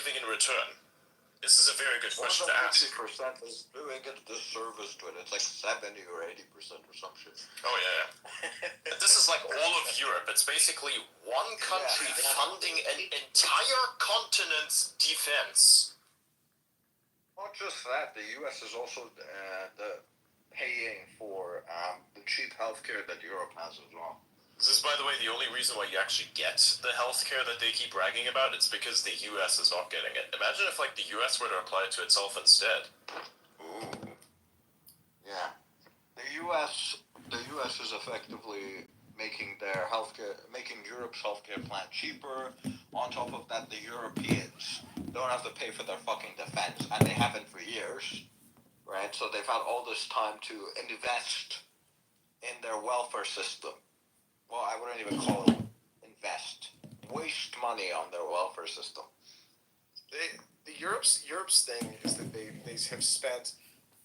giving in return? This is a very good question to ask. 50% is doing a disservice to it. It's like 70 or 80% or some shit. Oh, yeah. This is like all of Europe. It's basically one country funding an entire continent's defense. Not just that, the U.S. is also paying for the cheap healthcare that Europe has as well. This is, by the way, the only reason why you actually get the healthcare that they keep bragging about. It's because the U.S. is not getting it. Imagine if, like, the U.S. were to apply it to itself instead. Ooh. Yeah. The U.S. is effectively making Europe's healthcare plan cheaper. On top of that, the Europeans don't have to pay for their fucking defense, and they haven't for years, right? So they've had all this time to invest in their welfare system. Well, I wouldn't even call it invest. Waste money on their welfare system. Europe's thing is that they have spent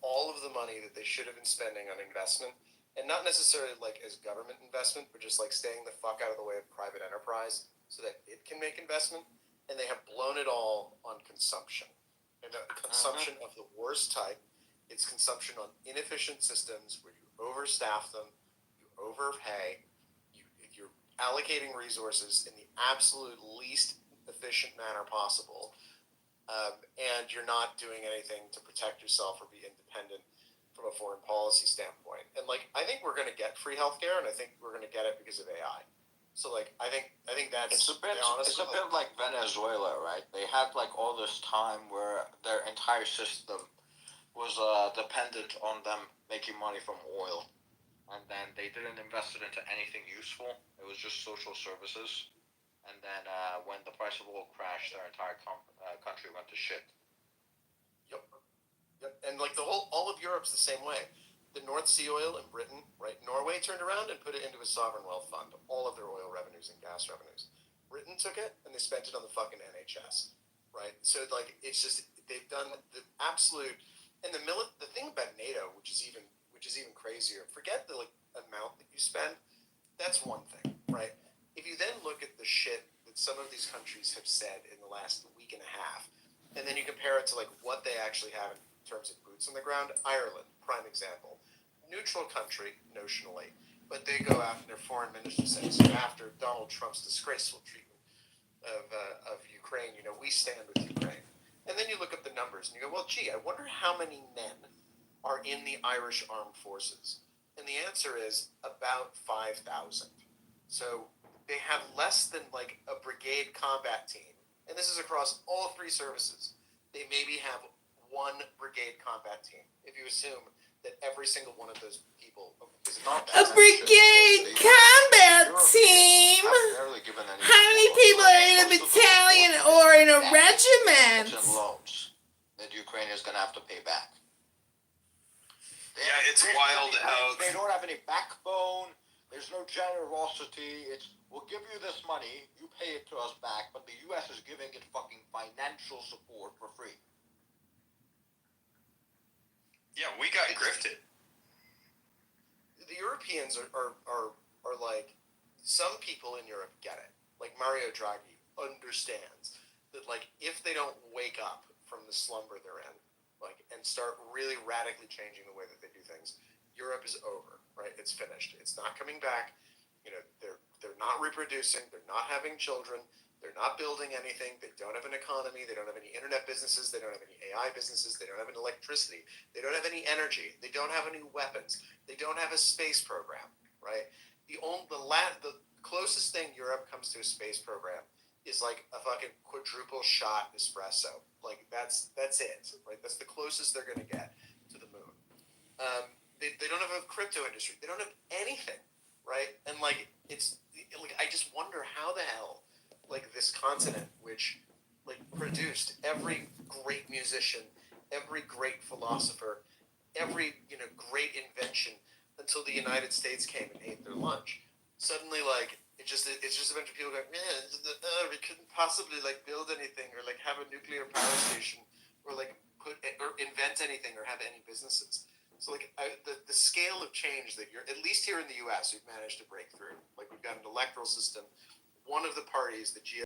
all of the money that they should have been spending on investment, and not necessarily like as government investment, but just like staying the fuck out of the way of private enterprise so that it can make investment, and they have blown it all on consumption. And consumption of the worst type. It's consumption on inefficient systems where you overstaff them, you overpay, you're allocating resources in the absolute least efficient manner possible, and you're not doing anything to protect yourself or be independent from a foreign policy standpoint. And like, I think we're going to get free healthcare, and I think we're going to get it because of AI. So like, I think that's it's a bit like Venezuela, right? They had like all this time where their entire system was dependent on them making money from oil. And then they didn't invest it into anything useful. It was just social services. And then when the price of oil crashed, their entire country went to shit. Yep. And like all of Europe's the same way. The North Sea oil in Britain, right? Norway turned around and put it into a sovereign wealth fund. All of their oil revenues and gas revenues. Britain took it and they spent it on the fucking NHS, right? So like, it's just, they've done the absolute, and the thing about NATO, which is even crazier. Forget the like amount that you spend. That's one thing, right? If you then look at the shit that some of these countries have said in the last week and a half, and then you compare it to like what they actually have in terms of boots on the ground. Ireland, prime example, neutral country notionally, but they go out and their foreign minister says, after Donald Trump's disgraceful treatment of Ukraine, we stand with Ukraine. And then you look up the numbers and you go, well, gee, I wonder how many men are in the Irish Armed Forces? And the answer is about 5,000. So they have less than like a brigade combat team. And this is across all three services. They maybe have one brigade combat team. If you assume that every single one of those people is not a brigade combat team. How many people are in a battalion or in a regiment? Loans that Ukraine is going to have to pay back. Yeah, it's wild how they don't have any backbone. There's no generosity. It's, we'll give you this money, you pay it to us back, but the U.S. is giving it fucking financial support for free. Yeah, we got grifted. The Europeans are like, some people in Europe get it. Like Mario Draghi understands that like if they don't wake up from the slumber they're in, like, and start really radically changing the way that they do things, Europe is over, right? It's finished. It's not coming back. They're not reproducing. They're not having children. They're not building anything. They don't have an economy. They don't have any internet businesses. They don't have any AI businesses. They don't have any electricity. They don't have any energy. They don't have any weapons. They don't have a space program, right? The closest thing Europe comes to a space program is like a fucking quadruple shot espresso. Like that's it, right? That's the closest they're gonna get to the moon. They don't have a crypto industry. They don't have anything, right? And like it's like I just wonder how the hell like this continent, which like produced every great musician, every great philosopher, every great invention until the United States came and ate their lunch. Suddenly, like it's just a bunch of people going, man, we couldn't possibly like build anything or like have a nuclear power station or like invent anything or have any businesses. So like the scale of change that you're, at least here in the U.S., we've managed to break through. Like we've got an electoral system. One of the parties, the